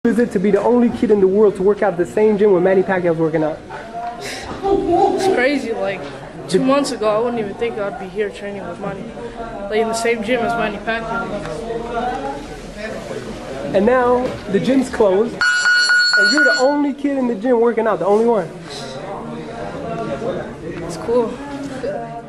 Is it to be the only kid in the world to work out the same gym where Manny Pacquiao's working out? It's crazy. Like 2 months ago, I wouldn't even think I'd be here training with Manny, like in the same gym as Manny Pacquiao. And now the gym's closed, and you're the only kid in the gym working out, the only one. It's cool.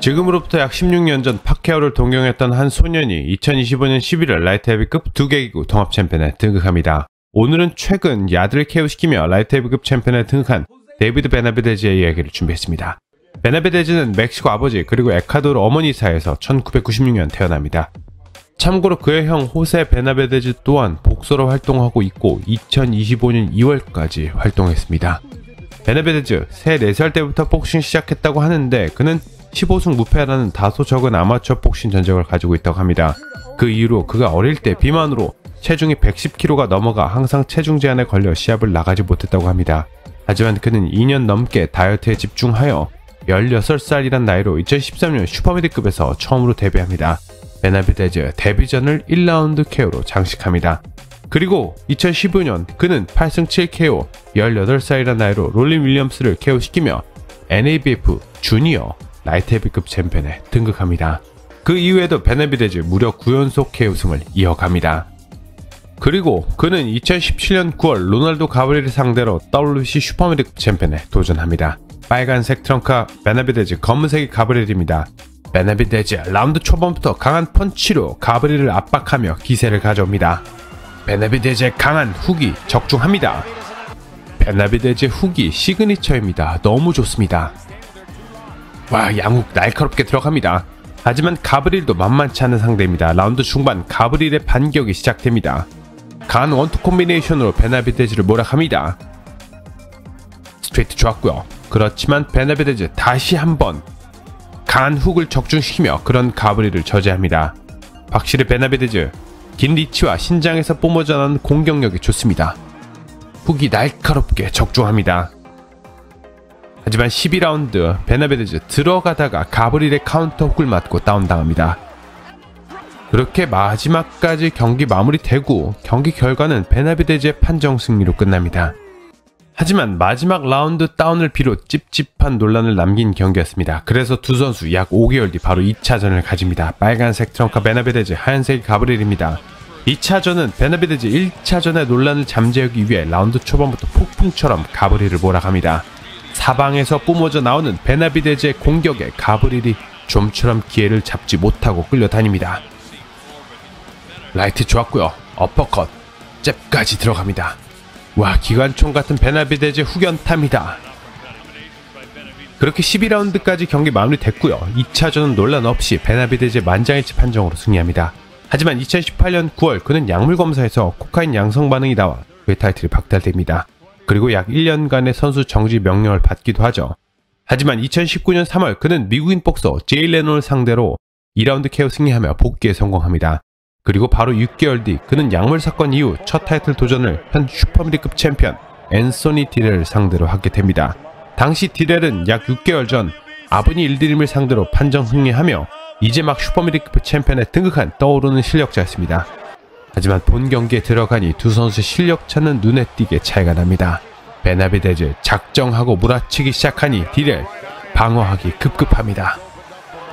지금으로부터 약 16년 전 파케오를 동경했던 한 소년이 2025년 11월 라이트 헤비급 2개기구 통합 챔피언에 등극합니다. 오늘은 최근 야드를 KO시키며 라이트 헤비급 챔피언에 등극한 데이비드 베나비데즈의 이야기를 준비했습니다. 베나비데즈는 멕시코 아버지 그리고 에콰도르 어머니 사이에서 1996년 태어납니다. 참고로 그의 형 호세 베나비데즈 또한 복서로 활동하고 있고 2025년 2월까지 활동했습니다. 베나비데즈 3, 4살 때부터 복싱 시작했다고 하는데 그는 15승 무패라는 다소 적은 아마추어 복싱 전적을 가지고 있다고 합니다. 그 이후로 그가 어릴 때 비만으로 체중이 110kg가 넘어가 항상 체중 제한에 걸려 시합을 나가지 못했다고 합니다. 하지만 그는 2년 넘게 다이어트에 집중하여 16살이란 나이로 2013년 슈퍼미드급에서 처음으로 데뷔합니다. 베나비데즈 데뷔전을 1라운드 KO로 장식합니다. 그리고 2015년 그는 8승 7KO 18살이란 나이로 롤린 윌리엄스를 KO시키며 NABF 주니어 라이트 헤비급 챔피언에 등극합니다. 그 이후에도 베나비데즈 무려 9연속 KO승을 이어갑니다. 그리고 그는 2017년 9월 로날도 가브리엘을 상대로 WBC 슈퍼미드급 챔피언에 도전합니다. 빨간색 트렁크와 베나비데즈 검은색이 가브리엘입니다. 베나비데즈 라운드 초반부터 강한 펀치로 가브리엘을 압박하며 기세를 가져옵니다. 베나비데즈의 강한 훅이 적중합니다. 베나비데즈의 훅이 시그니처입니다. 너무 좋습니다. 와, 양훅 날카롭게 들어갑니다. 하지만 가브리엘도 만만치 않은 상대입니다. 라운드 중반 가브리엘의 반격이 시작됩니다. 강한 원투 콤비네이션으로 베나비데즈를 몰아갑니다. 스트레이트 좋았고요. 그렇지만 베나비데즈 다시 한번 강한 훅을 적중시키며 그런 가브리엘을 저지합니다. 확실히 베나비데즈 긴 리치와 신장에서 뿜어져 나오는 공격력이 좋습니다. 훅이 날카롭게 적중합니다. 하지만 12라운드 베나비데즈 들어가다가 가브리엘의 카운터 훅을 맞고 다운당합니다. 그렇게 마지막까지 경기 마무리되고 경기 결과는 베나비데즈의 판정 승리로 끝납니다. 하지만 마지막 라운드 다운을 비롯 찝찝한 논란을 남긴 경기였습니다. 그래서 두 선수 약 5개월 뒤 바로 2차전을 가집니다. 빨간색 트렁크 베나비데즈, 하얀색이 가브리엘입니다. 2차전은 베나비데즈 1차전의 논란을 잠재우기 위해 라운드 초반부터 폭풍처럼 가브리엘을 몰아갑니다. 사방에서 뿜어져 나오는 베나비데즈의 공격에 가브리엘이 좀처럼 기회를 잡지 못하고 끌려다닙니다. 라이트 좋았고요. 어퍼컷, 잽까지 들어갑니다. 와, 기관총 같은 베나비데즈의 훅연타입니다. 그렇게 12라운드까지 경기 마무리됐고요. 2차전은 논란 없이 베나비데즈의 만장일치 판정으로 승리합니다. 하지만 2018년 9월 그는 약물 검사에서 코카인 양성 반응이 나와 그의 타이틀이 박탈됩니다. 그리고 약 1년간의 선수 정지 명령을 받기도 하죠. 하지만 2019년 3월 그는 미국인 복서 제이 레논을 상대로 2라운드 KO 승리하며 복귀에 성공합니다. 그리고 바로 6개월 뒤 그는 약물 사건 이후 첫 타이틀 도전을 현 슈퍼미드급 챔피언 앤소니 디렐을 상대로 하게 됩니다. 당시 디렐은 약 6개월 전 아브니 일드림을 상대로 판정 승리하며 이제 막 슈퍼미드급 챔피언에 등극한 떠오르는 실력자였습니다. 하지만 본 경기에 들어가니 두 선수의 실력차는 눈에 띄게 차이가 납니다. 베나비데즈 작정하고 몰아치기 시작하니 디렐 방어하기 급급합니다.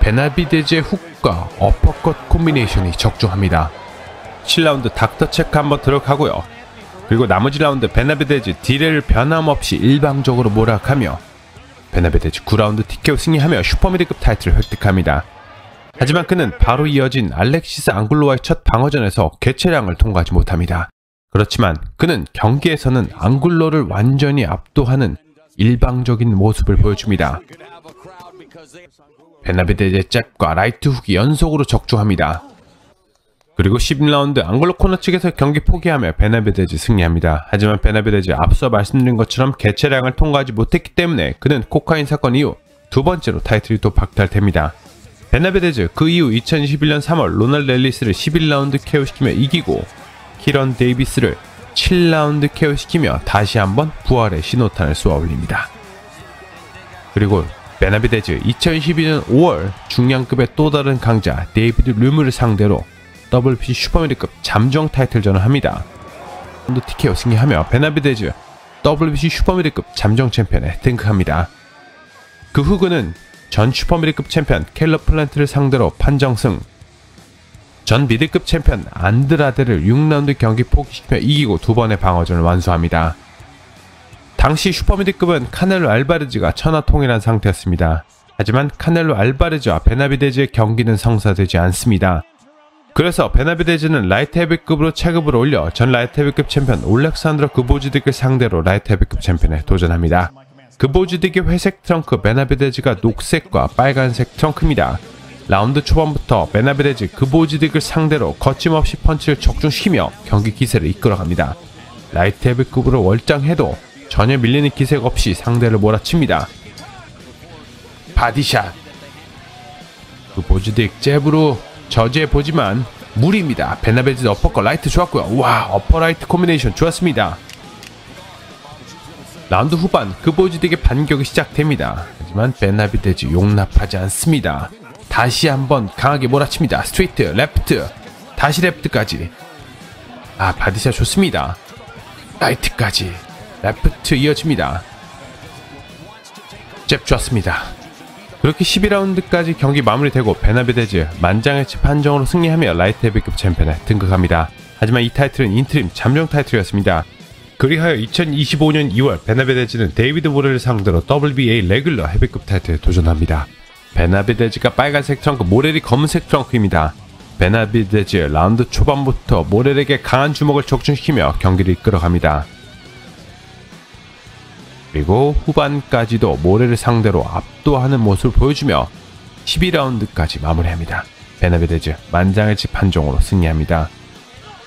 베나비데즈의 훅과 어퍼컷 콤비네이션이 적중합니다. 7라운드 닥터 체크 한번 들어가고요. 그리고 나머지 라운드 베나비데즈 디렐을 변함없이 일방적으로 몰아가며 베나비데즈 9라운드 TKO 승리하며 슈퍼미드급 타이틀을 획득합니다. 하지만 그는 바로 이어진 알렉시스 앙굴로와의 첫 방어전에서 개체량을 통과하지 못합니다. 그렇지만 그는 경기에서는 앙굴로를 완전히 압도하는 일방적인 모습을 보여줍니다. 베나비데즈의 잽과 라이트 훅이 연속으로 적중합니다. 그리고 11라운드 앙글로 코너 측에서 경기 포기하며 베나비데즈 승리합니다. 하지만 베나비데즈 앞서 말씀드린 것처럼 개체량을 통과하지 못했기 때문에 그는 코카인 사건 이후 두 번째로 타이틀이 또 박탈됩니다. 베나비데즈 그 이후 2021년 3월 로널드 앨리스를 11라운드 KO시키며 이기고 키런 데이비스를 7라운드 KO시키며 다시 한번 부활의 신호탄을 쏘아 올립니다. 그리고 베나비데즈 2012년 5월 중량급의 또 다른 강자 데이비드 류무를 상대로 WBC 슈퍼미드급 잠정 타이틀전을 합니다. 또 TKO 승리하며 베나비데즈 WBC 슈퍼미드급 잠정 챔피언에 등극합니다. 그 후 그는 전 슈퍼미드급 챔피언 캘럽 플란트를 상대로 판정승, 전 미드급 챔피언 안드라데를 6라운드 경기 포기시키며 이기고 2번의 방어전을 완수합니다. 당시 슈퍼미드급은 카넬로 알바레즈가 천하통일한 상태였습니다. 하지만 카넬로 알바레즈와 베나비데즈의 경기는 성사되지 않습니다. 그래서 베나비데즈는 라이트 헤비급으로 체급을 올려 전 라이트 헤비급 챔피언 올렉산드로 그보즈딕을 상대로 라이트 헤비급 챔피언에 도전합니다. 그보즈딕의 회색 트렁크, 베나비데즈가 녹색과 빨간색 트렁크입니다. 라운드 초반부터 베나비데즈 그보즈딕을 상대로 거침없이 펀치를 적중시키며 경기 기세를 이끌어갑니다. 라이트 헤비급으로 월장해도 전혀 밀리는 기색 없이 상대를 몰아칩니다. 바디샷, 그보즈딕 잽으로 저지해보지만 무리입니다. 베나비데즈 어퍼컷 라이트 좋았고요. 와, 어퍼라이트 코미네이션 좋았습니다. 라운드 후반 그보즈딕의 반격이 시작됩니다. 하지만 베나비데즈 용납하지 않습니다. 다시 한번 강하게 몰아칩니다. 스트레이트, 레프트, 다시 레프트까지. 아, 바디샷 좋습니다. 라이트까지, 레프트 이어집니다. 잽 좋았습니다. 그렇게 12라운드까지 경기 마무리되고 베나비데즈 만장일치 판정으로 승리하며 라이트 헤비급 챔피언에 등극합니다. 하지만 이 타이틀은 인트림 잠정 타이틀이었습니다. 그리하여 2025년 2월 베나비데즈는 데이비드 모렐을 상대로 WBA 레귤러 헤비급 타이틀에 도전합니다. 베나비데즈가 빨간색 트렁크, 모렐이 검은색 트렁크입니다. 베나비데즈 라운드 초반부터 모렐에게 강한 주먹을 적중시키며 경기를 이끌어갑니다. 그리고 후반까지도 모렐을 상대로 압도하는 모습을 보여주며 12라운드까지 마무리합니다. 베나비데즈 만장일치 판정으로 승리합니다.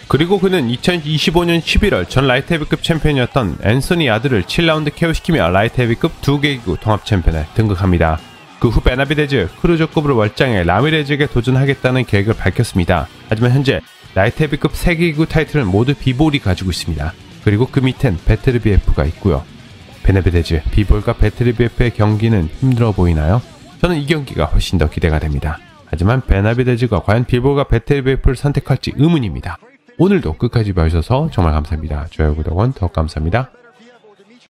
그리고 그는 2025년 11월 전 라이트 헤비급 챔피언이었던 앤서니 야드를 7라운드 KO시키며 라이트 헤비급 2개기구 통합 챔피언에 등극합니다. 그 후 베나비데즈 크루저급으로 월장해 라미레즈에게 도전하겠다는 계획을 밝혔습니다. 하지만 현재 라이트 헤비급 3개기구 타이틀은 모두 비볼이 가지고 있습니다. 그리고 그 밑엔 베테르비에프가 있고요. 베나비데즈, 비볼과 베테르비에프의 경기는 힘들어 보이나요? 저는 이 경기가 훨씬 더 기대가 됩니다. 하지만 베나비데즈가 과연 비볼과 베테르비에프를 선택할지 의문입니다. 오늘도 끝까지 봐주셔서 정말 감사합니다. 좋아요, 구독은 더욱 감사합니다.